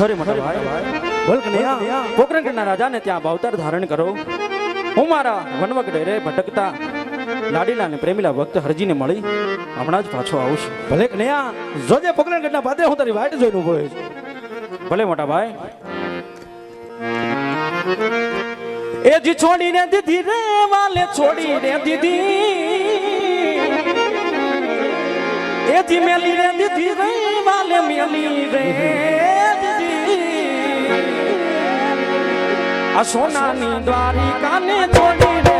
અરે મોટા ભાઈ બોલ કે નહીં પોકરણના રાજાને ત્યાં અવતાર ધારણ કરો. હું મારા વનવક ડેરે ભટકતા લાડીલા ને પ્રેમીલા ભક્ત હરજીને મળી હમણાં જ પાછો આવું છું. ભલે કે નહીં જોજે પોકરણગઢના પાદરે હું તારી વાટ જોઈને ઉભો છું. ભલે મોટા ભાઈ. એ જી છોડીને દીધી રે વાલે છોડીને દીધી એ જી મેલી રે દીધી રે વાલે મેલી રે દીધી આ સોનાની દ્વારિકાને છોડી રે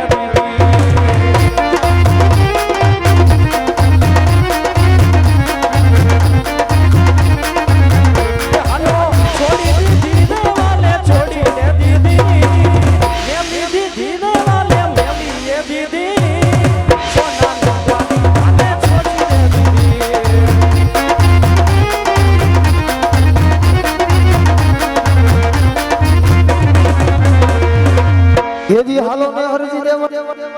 યદી હાલો ને હરજી દેવ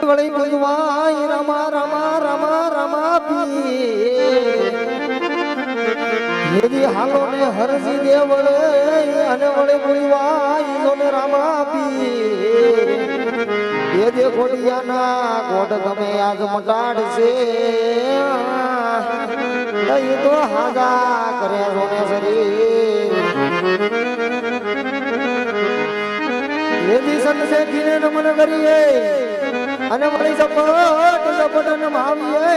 વળી ગુંજવાય રમા રમા રમા રમા પી યદી હાલો ને હરજી દેવ અને વળી ગુંજવાય લો ને રમા પી યદી ખોડિયાના કોટ તમે આજ મટાડશે લઈ તો હાજા કરે રોને શરીર યદી સંત સે જીને નમન કરીએ અને મળી સપટ સપટ નમાવીએ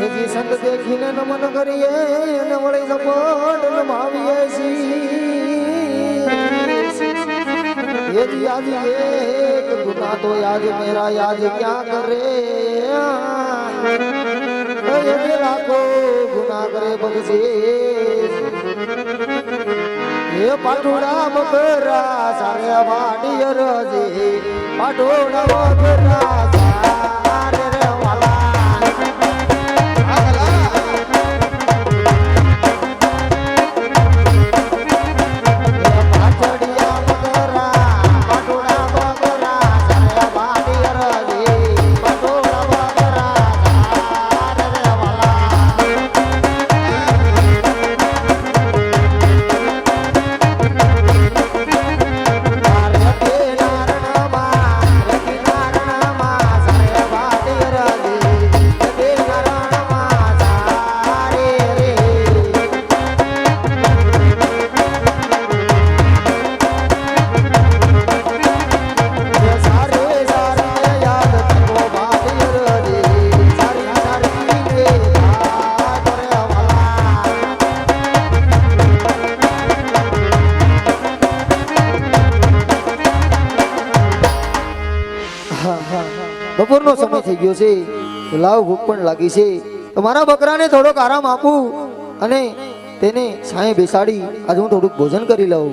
યદી સંત દેખીને નમન કરીએ અને મળી સપટ નમાવીએ યદી આજ એક ગુના તો યાદ મેરા યાદ ક્યાં કરે યદી લાખો ગુના કરે બગસી એ પાટોડા મકરા સારે વાડી રજી પાટોડા મકરા સારે રે વાલા પાટોડિયા મકરા પાટોડા મકરા સારે વાડી રજી પાટોડા મકરા સારે રે વાલા બપોરનો સમય થઈ ગયો છે લાવ ભૂખ પણ લાગી છે તો મારા બકરાને થોડોક આરામ આપું અને તેને છાંયે બેસાડી આજે હું થોડુંક ભોજન કરી લઉં.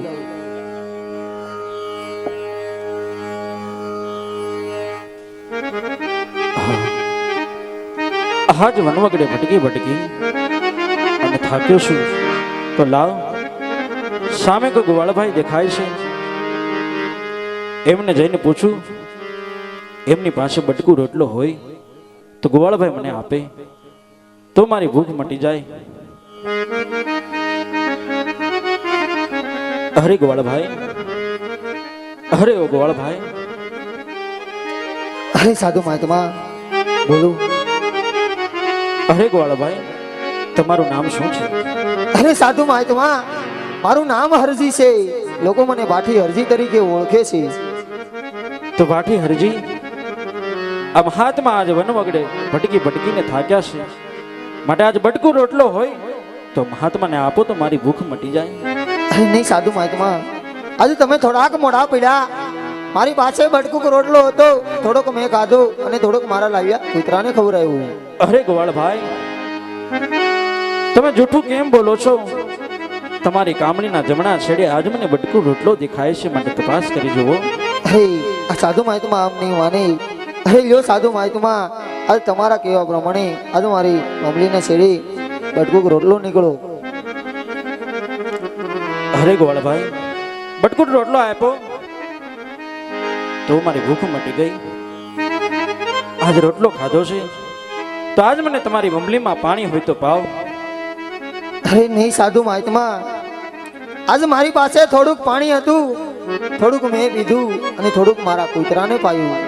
આજ વનવગડે ભટકી ભટકી અને થાક્યો છું તો લાવ સામે કોઈ ગોવાળભાઈ દેખાય છે એમને જઈને પૂછું એમની પાસે બટકું રોટલો હોય તો ગોવાળભાઈ મને આપે તો મારી ભૂખ મટી જાય. અરે ગોવાળભાઈ અરે ઓ ગોવાળભાઈ. અરે સાધુ મહાત્મા બોલું. અરે ગોવાળભાઈ તમારું નામ શું છે? અરે સાધુ મહાત્મા મારું નામ હરજી છે. લોકો મને બાઠી હરજી તરીકે ઓળખે છે. તો બાઠી હરજી આ મહાત્મા આજ વનવગડે ભટકી ભટકીને થાક્યા છે માટે આજ બટકું રોટલો હોય તો મહાત્માને આપો તો મારી ભૂખ મટી જાય. અરે નહીં સાધુ મહાત્મા આજે તમે થોડાક મોડા પડ્યા. મારી પાસે બટકું રોટલો હતો થોડોક મેં ખાધો અને થોડોક મારા લાવ્યા કૂતરાને ખવડાવ્યું. અરે ગોવાળભાઈ તમે જૂઠું કેમ બોલો છો? તમારી કામણીના જમણા છેડે આજ મને બટકું રોટલો દેખાય છે માટે તપાસ કરી જુઓ. અરે આ સાધુ મહાત્મા આમ નહીં માને. અરે લ્યો સાધુ મહાત્મા આજ તમારા કહેવા પ્રમાણે આજ મારી મમલીને છેડે બટકું રોટલો નીકળો. અરે ગોવાળભાઈ બટકું રોટલો આપ્યો તો મારી ભૂખ મટી ગઈ. આજ રોટલો ખાધો છે તો આજ મને તમારી મમલીમાં પાણી હોય તો પાવ. અરે નહીં સાધુ મહાત્મા, આજે મારી પાસે થોડુંક પાણી હતું, થોડુંક મેં પીધું અને થોડુંક મારા કૂતરાને પાયું.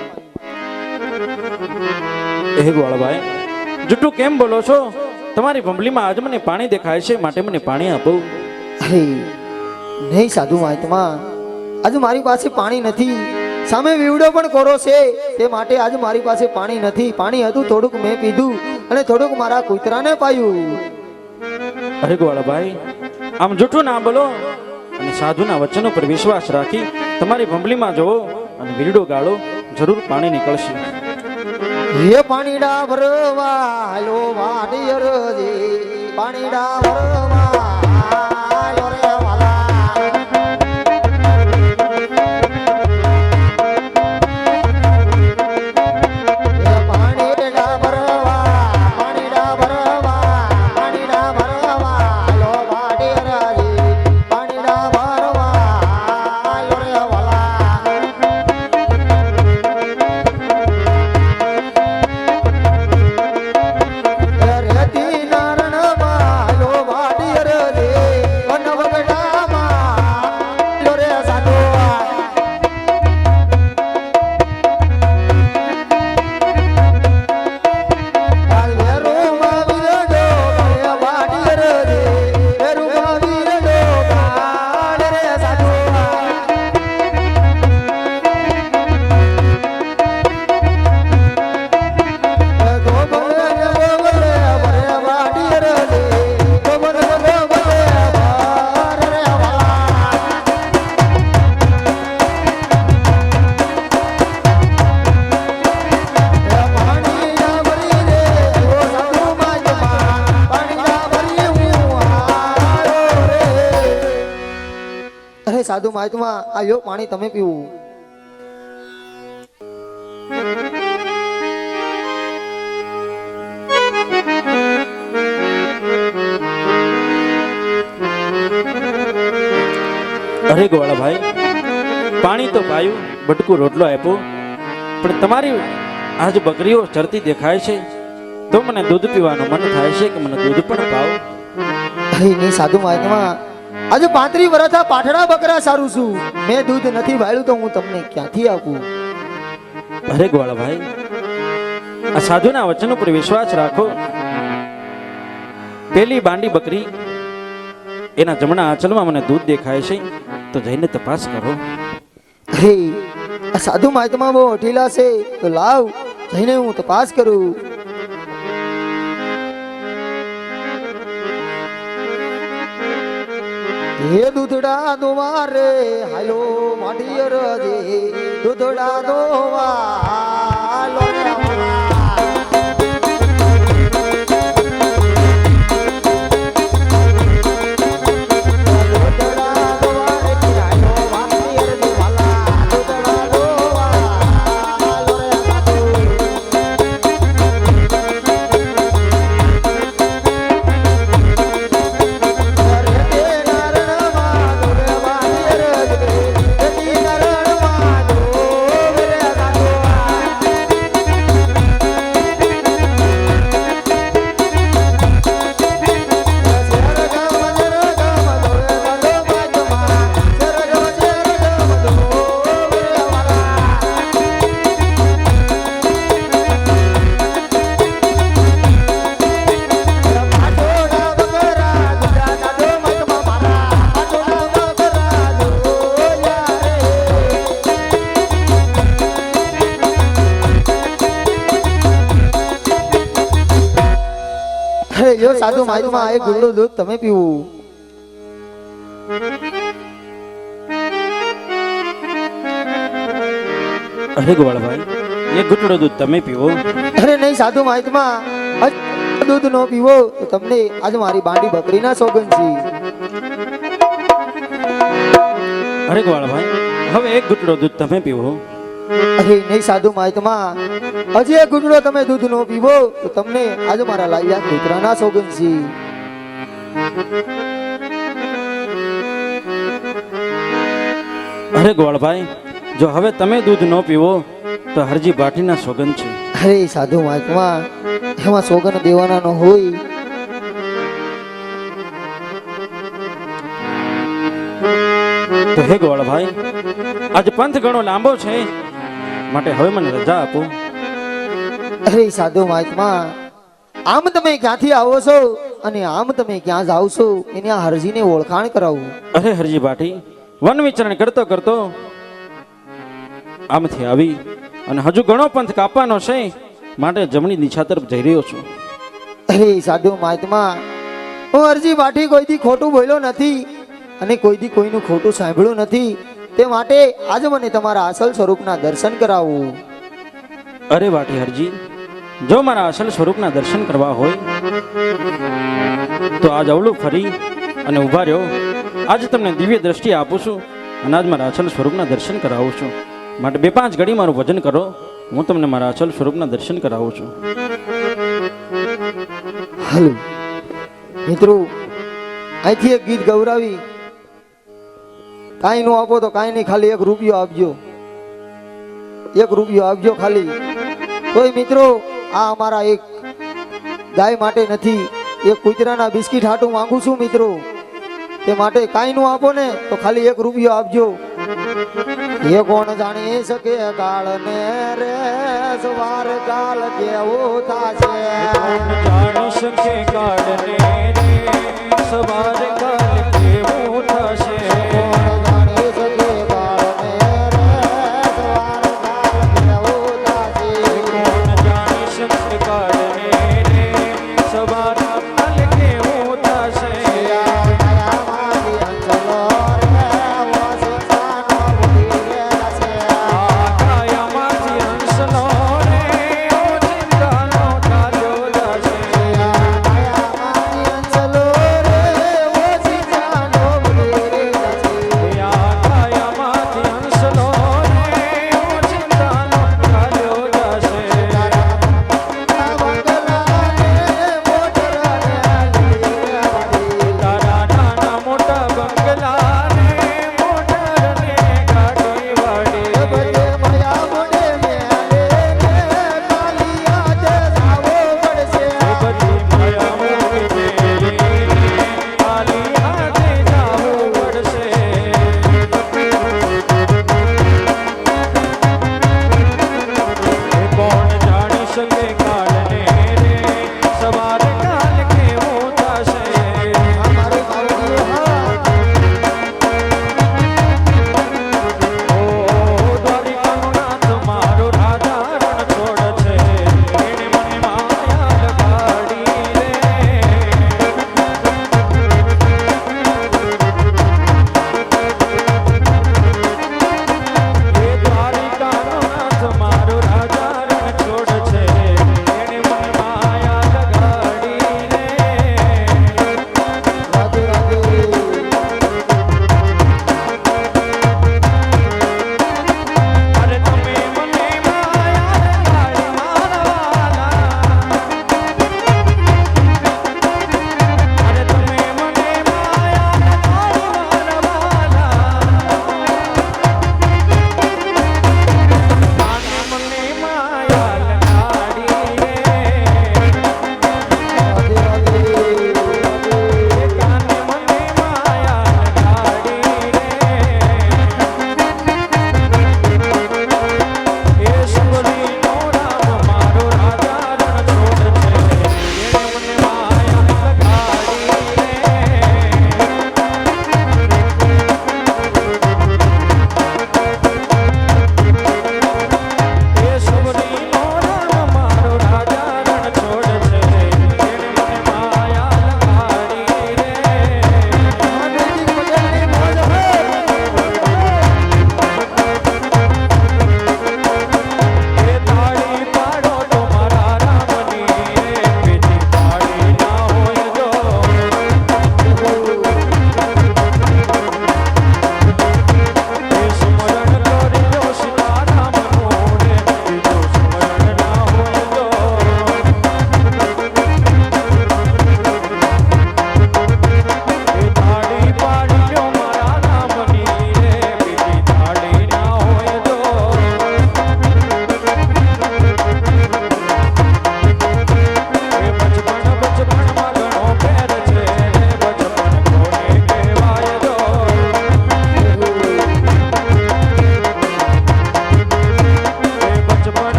હે ગોવાળભાઈ, જુઠ્ઠું કેમ બોલો છો? તમારી ભંભલીમાં આજ મને પાણી દેખાય છે, માટે મને પાણી આપો. અરે નહીં સાધુ મહાત્મા, આજે મારી પાસે પાણી નથી. સામે વીવડો પણ કોરો છે, તે માટે આજે મારી પાસે પાણી નથી. પાણી હતું, થોડુંક મેં પીધું અને થોડુંક મારા કૂતરાને પાયું. અરે ગોવાળભાઈ, આમ જૂઠું ના બોલો અને સાધુના વચનો પર વિશ્વાસ રાખી તમારી ભંભલીમાં જવો અને વીરડો ગાળો, જરૂર પાણી નીકળશે. એ પાણીડા ભરવા હાલો વાડિયર રે, પાણીડા ભરવા હાલો રે વાલા. એ પાણીડા ભરવા, પાણીડા ભરવા, પાણીડા ભરવા હાલો વાડિયર રે, પાણીડા ભરવા હાલો રે વાલા. રેતી નારણમાં લો વાડિયર રે, વનવગડામાં લો રે સાધુ. આ વેરુમાં વીરડો ભલે વાડિયર રે, વેરુમાં વીરડો ગાળ રે સાધુ. અરે સાધુ મહાત્મા, આ યો પાણી તમે પીવું. અરે ગોવાળભાઈ, પાણી તો પાયું, બટકું રોટલો આપ્યો, પણ તમારી આજ બકરીઓ ચરતી દેખાય છે તો મને દૂધ પીવાનું મન થાય છે કે મને દૂધ પણ પાવ. અરે નહીં સાધુ મહાત્મા, આજે 35 વર્ષ પાઠડા બકરા સારું છું. મેં દૂધ નથી વાળ્યું તો હું તમને ક્યાંથી આપું? અરે ગોવાળભાઈ, આ સાધુના વચન ઉપર વિશ્વાસ રાખો. પેલી બાંડી બકરી એના જમણા આંચલમાં મને દૂધ દેખાય છે, તો જઈને તપાસ કરો. અરે આ સાધુ મહાત્મા બહુ અઠીલા છે, તો લાવ જઈને હું તપાસ કરું. હે દૂધડા દોવા રે હાલો માઢિયર જે, દૂધડા દોવા હાલો રે વાલા. દૂધડા દોવા રે હાલો માઢિયર જે વાલા, દૂધડા દોવા હાલો રે સાધુ. યો સાધુ મહાત્મા, એક ગુંડું દૂધ તમે પીવું. અરે ગોવાળભાઈ, એક ઘૂંટડો દૂધ તમે પીવો. અરે નહીં સાધુ મહાત્મા, આજ દૂધ નો પીવો તો તમને આજે મારી બાંડી બકરીના સોગંદ છે. અરે ગોવાળભાઈ, હવે એક ઘૂંટડો દૂધ તમે પીવો. અરે નહીં સાધુ મહાત્મા, હજી એક ઘૂંટડો તમે દૂધ નો પીવો તો તમને આજે મારા લાયા કૂતરાના સોગંદ છે. અરે ગોવાળભાઈ, જો હવે તમે દૂધ ન પીવો તો હરજી બાટીના સોગંદ છે. અરે સાધુ મહાત્મા, એમાં સોગંદ દેવાના ન હોય. તો હે ગોવાળભાઈ, આજ પંથ ઘણો લાંબો છે, માટે હવે મને રજા આપો. અરે સાધુ મહાત્મા, આમ તમે ક્યાંથી આવો છો અને આમ તમે ક્યાં જાઓ છો એની આ હરજીને ઓળખાણ કરાવું. અરે હરજી ભાટી, વન વિચરણ કરતો કરતો આમથી આવી અને હજુ ઘણો પંથ કાપવાનો છે, માટે જમણી દિશા તરફ જઈ રહ્યો છું. અરે સાધુ મહાત્મા, હું હરજી બાઠી કોઈથી ખોટું બોલ્યો નથી અને કોઈથી કોઈનું ખોટું સાંભળ્યું નથી, તે માટે આજે મને તમારા અસલ સ્વરૂપના દર્શન કરાવવું. અરે વાટી હરજી, જો મારા અસલ સ્વરૂપના દર્શન કરવા હોય તો આજ અવળું ફરી અને ઊભા રહ્યો. આજ તમને દિવ્ય દ્રષ્ટિ આપું છું અને આજ મારા અસલ સ્વરૂપના દર્શન કરાવું છું, માટે 2-5 ઘડી મારું ભજન કરો, હું તમને મારા અસલ સ્વરૂપના દર્શન કરાવું છું. હાલો મિત્રો, અહીંથી એક ગીત ગૌરાવી, કાંઈ નો આપો તો કાંઈ નહીં, ખાલી 1 રૂપિયો આપજો, 1 રૂપિયો આપજો ખાલી. તોય મિત્રો, આ અમારા એક ગાય માટે નથી, એક કૂતરાના બિસ્કિટ હાટું માંગુ છું મિત્રો, તે માટે કાંઈ નું આપો ને તો ખાલી 1 રૂપિયો આપજો. એ કોણ જાણી શકે કાળ ને રે સવાર કાલ કેવો થાશે, જાણી શકે કાળને રે સવાર કાલ કેવું થશે. કોણ જાણી શકે કાળ ને રે સવાર કાલ કેવો થાશે, કોણ જાણી શકે કાળને રે સવાર કાલ કેવું થશે. દયામાંથી અંચલો રે વસતાનો ભૂલી ગયા છે. કાયામાંથી હંસલો રે ચિંતાનો કાજો જશે. દયામાંથી અંચલો રે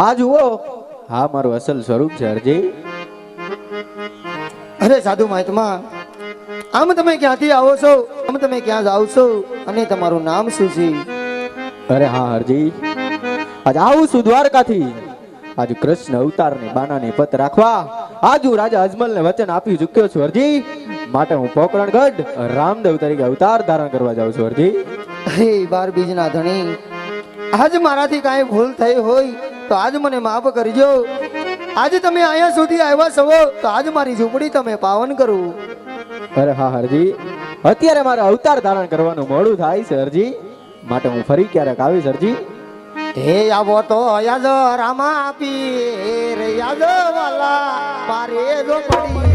આ જુઓ, હા મારું અસલ સ્વરૂપ છે હરજી. અરે સાધુ મહાત્મા, આમ તમે ક્યાંથી આવો છો, આમ તમે ક્યાં જાઓ છો, અને તમારું નામ શું છે? અરે હા હરજી, આજ આવું છું દ્વારકાથી. આજ કૃષ્ણ અવતારની બાનાની પત રાખવા આજ હું રાજા અજમલને વચન આપી ચૂક્યો છું હરજી. માટે હું પોકરણગઢ રામદેવ તરીકે અવતાર ધારણ કરવા જાઉં છું હરજી. હે 12 બીજના ધણી, આજ મારાથી કાંઈ ભૂલ થઈ હોય તો આજ મને માફ કરજો. આજે તમે અહીંયા સુધી આવ્યા છો તો આજ મારી ઝૂંપડી તમે પાવન કરો. અરે હા હરજી, અત્યારે મારે અવતાર ધારણ કરવાનું મોડું થાય છે હરજી. માટે હું ફરી ક્યારેક આવીશ હરજી. હે આવો તો યાદ રામા આપી રે યાદ વાલા મારે ઝૂંપડી